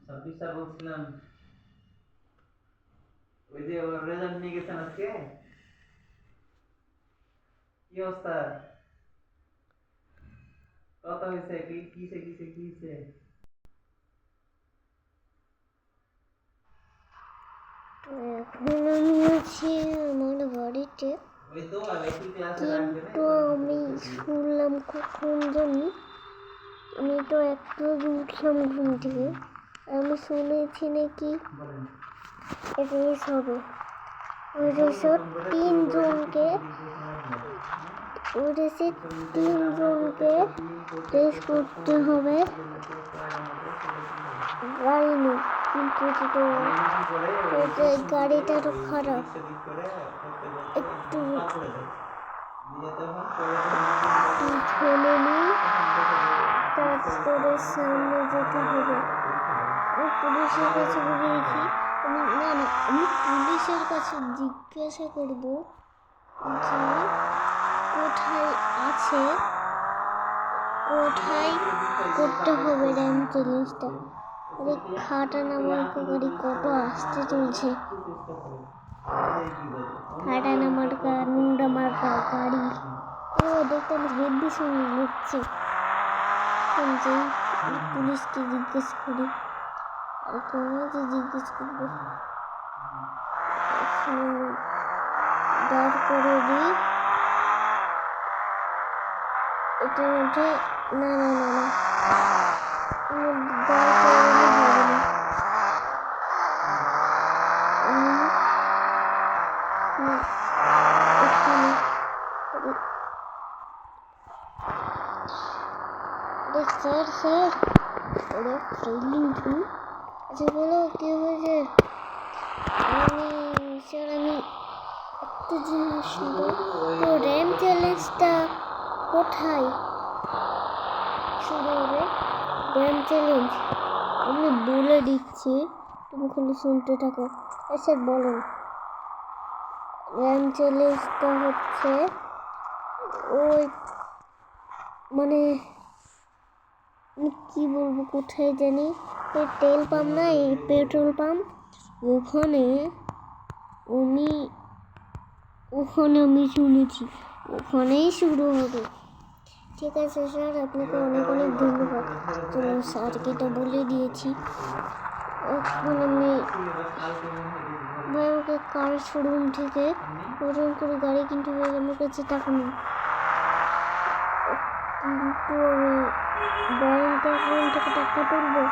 ছাব্বিশটা বলছিলাম ওই যে ওর রেজাল্ট নিয়ে গেছেন আজকে কি অবস্থা কত হয়েছে কিসে এখন আমি আছি আমার বাড়িতে, ওই তো আর একটু ক্লাসে কিন্তু আমি শুনলাম কখন জানি, আমি তো একটু উঠলাম ঘুম থেকে, আমি শুনেছি নাকি রেস হবে। ওই রেসে তিনজনকে রেস করতে হবে, গাড়ি নেই, কিন্তু গাড়িটা তো খারাপ, একটু পিছনে নিই, তারপরে সামনে যেতে হবে। আমি পুলিশের কাছে গিয়েছি, আমি পুলিশের কাছে জিজ্ঞাসা করব যে কোথায় আছে, কোথায় করতে হবে র্যাম চ্যালেঞ্জটা। আরে খাটা নামার গাড়ি কত আসতে চলছে, খাটা নামার নোংরা মার্কা গাড়ি। ও দেখতে আমি হেভি শুনে নিচ্ছে, যে পুলিশকে জিজ্ঞেস করি, আর তোমাকে জিজ্ঞেস করবো, দাঁড় করে দিই এটার মধ্যে। না দাঁড় করানো হবে না, এখানে স্যার ওরা ফেলিং টু। আচ্ছা বলো কি হয়েছে? আমি একটা জিনিস শুনবো, তো র্যাম চ্যালেঞ্জটা কোথায় শুরু হবে? র্যাম চ্যালেঞ্জ আমি বলে দিচ্ছি, তুমি খালি শুনতে থাকো। আচ্ছা বলুন, র্যাম চ্যালেঞ্জটা হচ্ছে ওই মানে কি বলবো, কোথায় জানি এই তেল পাম্প না, এই পেট্রোল পাম্প, ওখানে আমি শুনেছি ওখানেই শুরু হবে। ঠিক আছে স্যার, আপনাকে অনেক ধন্যবাদ। চলুন স্যারকে তো বলে দিয়েছি। এখন আমি ভাই আমাকে কার শোরুম থেকে ওজন করে গাড়ি কিনতে হবে, আমার কাছে টাকা নেই, কিন্তু আমি ব্যাংক অ্যাকাউন্ট থেকে টাকা তুলবো,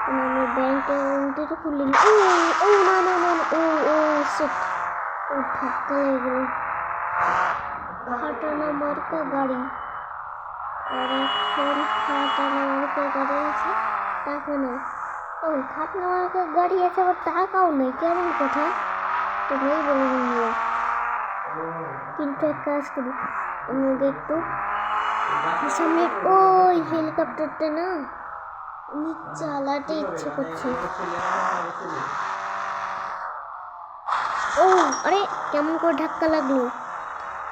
আমি ব্যাংক অ্যাকাউন্টে তো খুলে নি। ও না ধাক্কা লেগে গেল, খাটানা মার্কা গাড়ি, আর এখন খাটানা মার্কা গাড়ি আছে, টাকা নেই। ও খাটানা মার্কা গাড়ি আছে আবার টাকাও নেই, কেমন কথা, তুমি বলে দিও। কিন্তু এক কাজ করি, আমাকে একটু সামনে ওই হেলিকপ্টারটা না আমি চালাতে ইচ্ছে করছে। ও আরে কেমন করে ধাক্কা লাগলো,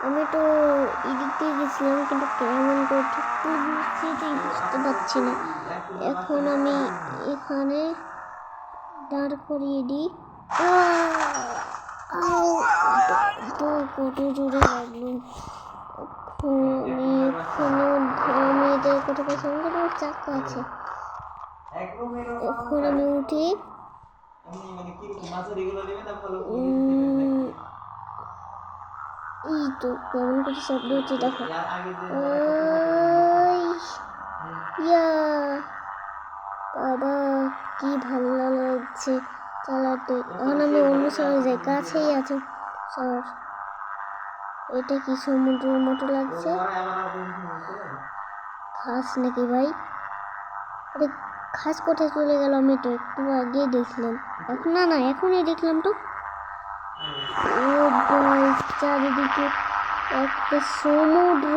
আমি তো এদিক দিয়ে গেছিলাম, কিন্তু কেমন করে ধাক্কা সেটাই বুঝতে পারছি না। এখন আমি এখানে দাঁড় করিয়ে দিই। কত জোরে লাগলো, আমি এদের কোথাও সঙ্গে চাকা আছে। এখন আমি উঠি, এই তো কেমন করে শব্দ হচ্ছে দেখো, বাবা কি ভালো লাগছে চালাতে। এখন আমি অন্য শহরে যাই, কাছেই আছে শহর। এটা কি সমুদ্রের মতো লাগছে, খাস নাকি ভাই? আরে খাস কোথায় চলে গেল, আমি তো একটু আগে দেখলাম, এখন না এখনই দেখলাম তো। ও ভাই চারিদিকে একটা সমুদ্র,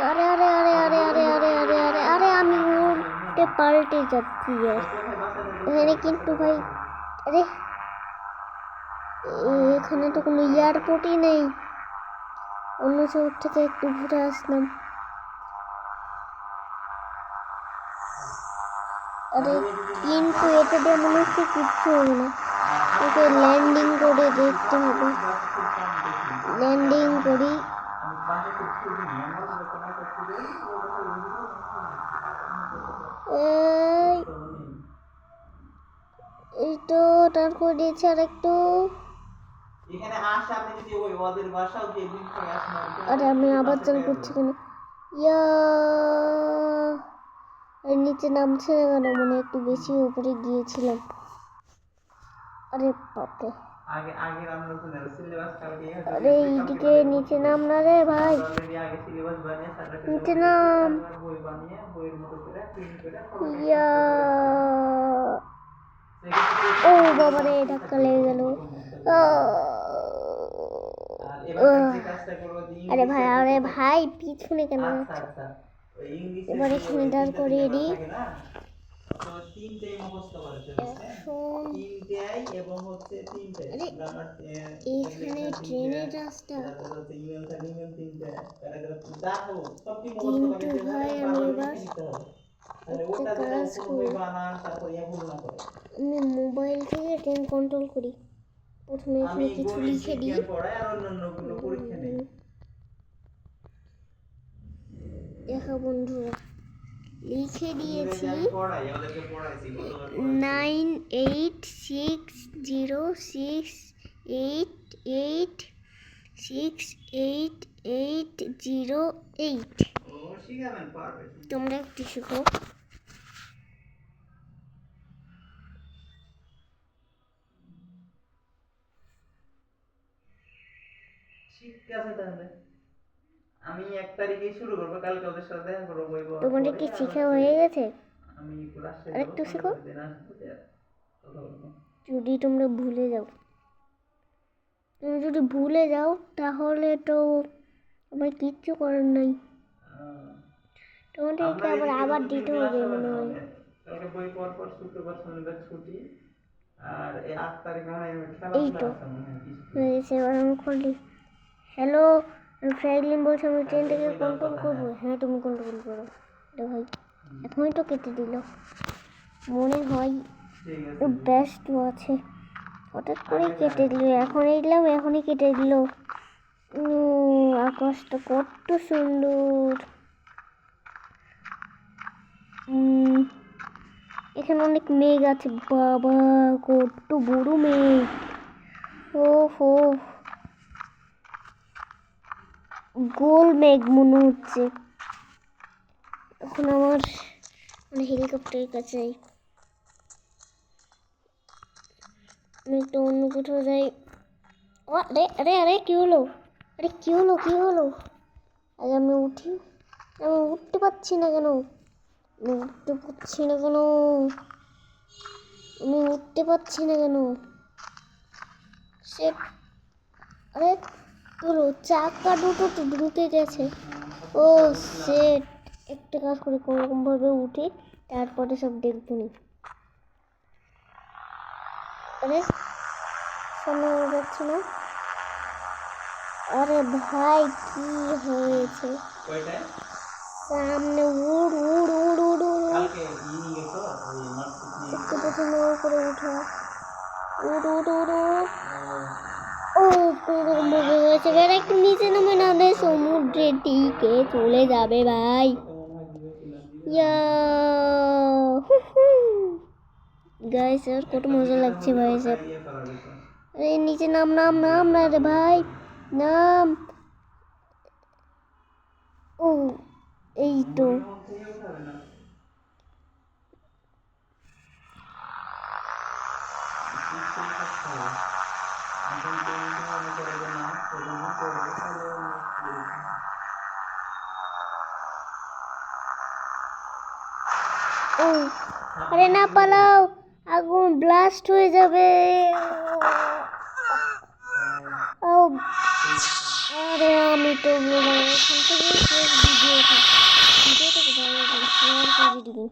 আরে আরে আরে আরে আরে আরে আরে আরে আরে আমি উল্টে পাল্টে যাচ্ছি আর এখানে, কিন্তু ভাই আরে এখানে তো কোনো এয়ারপোর্টই নেই, অন্য শহর থেকে একটু ঘুরে আসলাম। আরে কিন্তু এটা দিয়ে মনে হচ্ছে কিচ্ছু হবে না, ওকে ল্যান্ডিং করে দেখতে হবে। ল্যান্ডিং করি। এই তো টান করে দিয়েছে আর একটু। এখানে আসা আপনি যদি ওই ওদের বাসাও যে দিন থেকে আসেন আরে আমি আবার চাল করছি কেন? ইয়া এর নিচে নামছে না কেন? মনে একটু বেশি উপরে গিয়েছিলাম। আরে বাপরে, আগে আগে আমরা শুনে সিলেবাস কালকে আরে এইদিকে নিচে নাম না রে ভাই, অলরেডি আগে সিলেবাস বানিয়ে সারাটা নিচে নাম। বই বানিয়ে বইয়ের মতো করে প্রিন্ট করে ইয়া ও বাবা রে, ধাক্কা লেগে গেল। আরে ভাই, আরে ভাই পিছনে কেন যাচ্ছে? এবার এখানে দাঁড় করিয়ে দিই। এখানে ট্রেনের রাস্তা কিন্তু ভাই আমি এবার একটা কাজ করি, আমি মোবাইল থেকে ট্রেন কন্ট্রোল করি। প্রথমে এখানে কিছু লিখে দিই। দেখো বন্ধুরা, লিখে দিয়েছি 986688688808। তোমরা একটু শিখো। ঠিক আছে, তাহলে আমি 1 তারিখে শুরু করব, কালকে ওদের সাথে দেখা করব বই পড়া। তোমাদের কি শিখা হয়ে গেছে? আমি ক্লাসে আরেকটু শিখো। কথা বলবো। যদি তোমরা ভুলে যাও, তুমি যদি ভুলে যাও তাহলে তো আমার কিচ্ছু করার নাই। তোমাদেরকে আবার দিতে হবে মনে হয়। কালকে বই পড়ার পর শুক্রবার শনিবার ছুটি, আর এই 8 তারিখ মানে এই তো হয়ে গেছে। এবার আমি খুলি। হ্যালো, আমি ফ্রাইলিন বলছি, আমি ট্রেন থেকে কন্ট্রোল করবো। হ্যাঁ তুমি কন্ট্রোল করো। ভাই এখনই তো কেটে দিল, মনে হয় ব্যস্ত আছে, হঠাৎ করে কেটে দিল। এখনই দিলাম, এখনই কেটে দিল। আকাশটা কত সুন্দর। এখানে অনেক মেঘ আছে, বাবা কত বড় মেঘ। ও হো, গোল মেঘ মনে হচ্ছে। এখন আমার হেলিকপ্টারের কাছে যাই, আমি একটু অন্য কোথাও যাই। আরে আরে আরে কি হলো? আরে কি হলো, কি হলো? আগে আমি উঠি। আমি উঠতে পারছি না কেন? আমি উঠতে পারছি না কেন? আমি উঠতে পারছি না কেন? সে আরে হলো, চাকা দুটো তো ঢুকে গেছে। ও সেট, একটা কাজ করি, কোনোরকমভাবে উঠি, তারপরে সব দেখবো নি। আরে সামনে যাচ্ছে না। আরে ভাই কি হয়েছে? সামনে উড় উড় উড় উড় উড়। একটু প্রথমে উপরে উঠা, উড় উড় উড় উড়। ও কোনোরকম ভাবে হয়েছে। এবার একটু নিচে নামে, না হলে সমুদ্রের দিকে চলে যাবে ভাই। ইয়া গাইস, আর কত মজা লাগছে ভাই সব। আরে নিচে নাম নাম নাম না রে ভাই, নাম। ও এই তো ও, আরে না পালাও, আগুন ব্লাস্ট হয়ে যাবে। ও আরে আমি তো এখান থেকে ভিডিওটা শেয়ার করে দিবি।